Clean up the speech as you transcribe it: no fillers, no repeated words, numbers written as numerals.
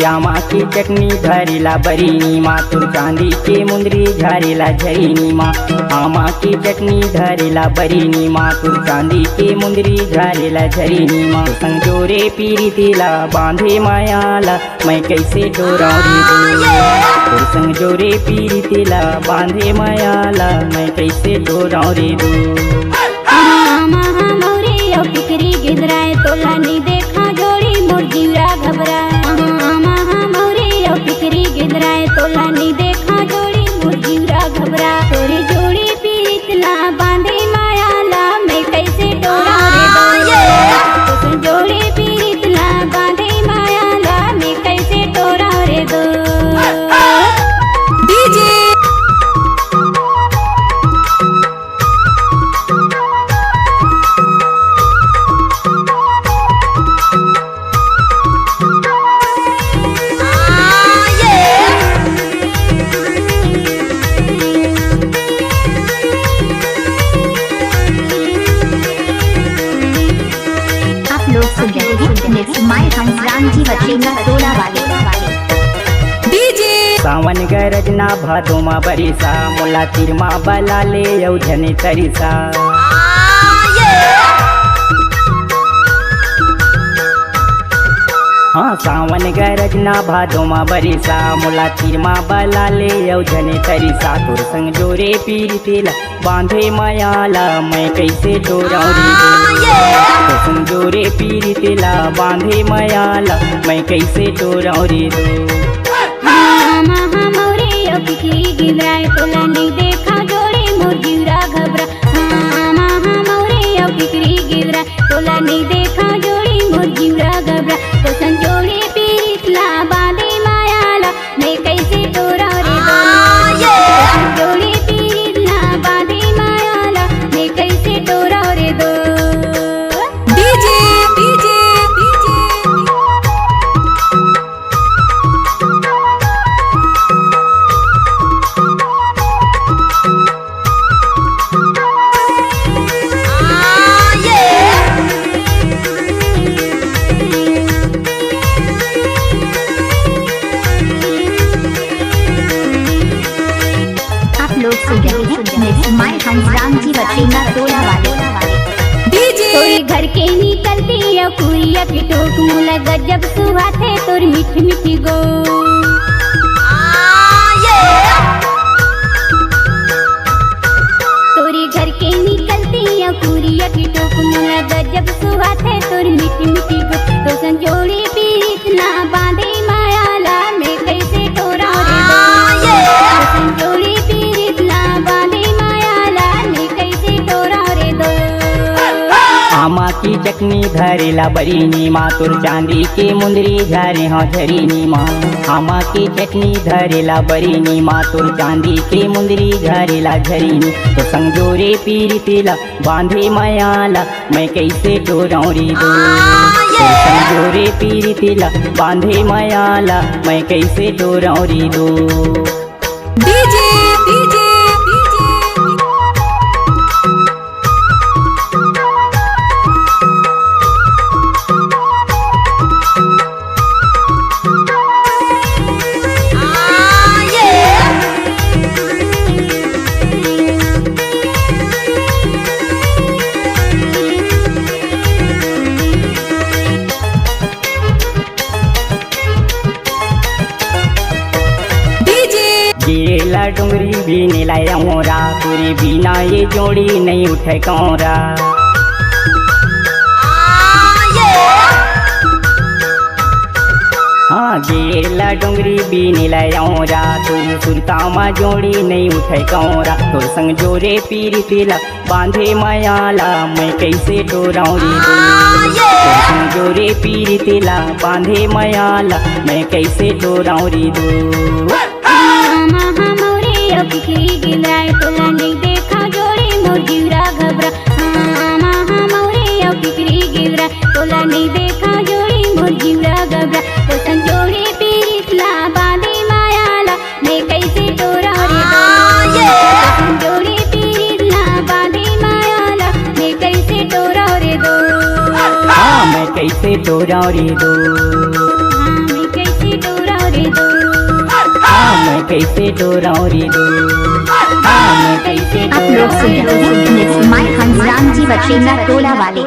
आमा की चटनी धरेला बरीनी माँ तुर चांदी के मुंदरी झरेला झरीनी माँ। आमा की चटनी धरेला बरीनी माँ तुर चांदी के मुंदरी झरेला झरीनी माँ। संजोरे पीरी तेला बांधे मायाला मैं कैसे डोराऊं रे संजोरे पीरी तेला बांधे मायाला मैं कैसे डोराऊं रे पिकरी गिदराए तोला नहीं देखा जोड़ी मोर जीवरा घबरा पिकरी गिदराए तोला नहीं देखा जोड़ी मोर जीवरा घबरा तोरी जोड़ी पीतला बांधे मायाला मैं कैसे डोरा रे जोड़ी पीतला बांधे मायाला मैं कैसे डोरा रे दो डीजे सावन गरजना भादोमा बरिसा मोला तिरमा बलाले यौधने तरिसा हाँ सावन गरजना भादोमा बरिसा मोला तिरमा बलाले यौधने तरिसा तोर संग जोरे पीरी तेला बांधे मायाला मैं कैसे डोराऊं रे संग जोरे पीरी तेला बांधे मायाला मैं कैसे डोराऊं रे पिकरी गिदराए तोला नहीं देखा जोड़ी मोर जीवरा घबरा पिकरी गिदराए तोला नहीं देखा जोड़ी मोर जीवरा घबरा तो संजोड़ी पीतला बांधे मायाला मैं कैसे डोरा रे संजोड़ी पीतला बांधे मायाला मैं कैसे डोरा रे दो डीजे डीजे तोरी घर के निकलती है कुरिया की टोक मुला गजब सुहा थे तोर मीठी मीठी गो तोरी घर के निकलती है कुरिया की टोक मुला गजब सुहा थे तोर मीठी मीठी गो तो संजोड़ी पीतला बांधे मायाला मैं कैसे डोरा रे संजोड़ी पीतला बांधे मायाला मैं कैसे डोरा रे दो आमा की चटनी धरेला बरीनी माँ तुर चांदी के मुंदरी झरे हाँ झरीनी माँ। आमा की चटनी धरेला बरीनी माँ तुर चांदी के मुंदरी झरेला झरीनी तो संजोरे पीरी तेला बांधे मायाला मैं कैसे डोराऊं रे संजोरे पीरी तेला बांधे मायाला मैं कैसे डोराऊं रे डीजे डीजे गिरेला डुंगरी भी नीलाया मोरा तुरी बिना ये जोड़ी नहीं उठे कौरा हाँ गिरेला डुंगरी भी नीलाया मोरा तुरी सुरतामा जोड़ी नहीं उठे कौरा तोर संग जोरे पीरी तेला बांधे मायाला मैं कैसे डोराऊं रे तोर संग जोरे पीरी तेला बांधे मायाला मैं कैसे डोराऊं रे पिकरी गिदराए तोला नहीं देखा जोड़ी मोर जीवरा घबरा तोला नहीं देखा जोड़ी मोर जीवरा गबरा कसन जोड़ी पीरितला बांधे मायाला मैं कैसे तोरा रे कसन जोड़ी पीरितला बांधे मायाला मैं कैसे तोरा रे दो हाँ मैं कैसे तोरा रे दो मैं कैसे तोरा रे दो हाँ मैं कैसे तोरा रे दो हाँ मैं कैसे आप लोग सुन रहे हैं माय हंस राम जी बचेंगा टोला वाले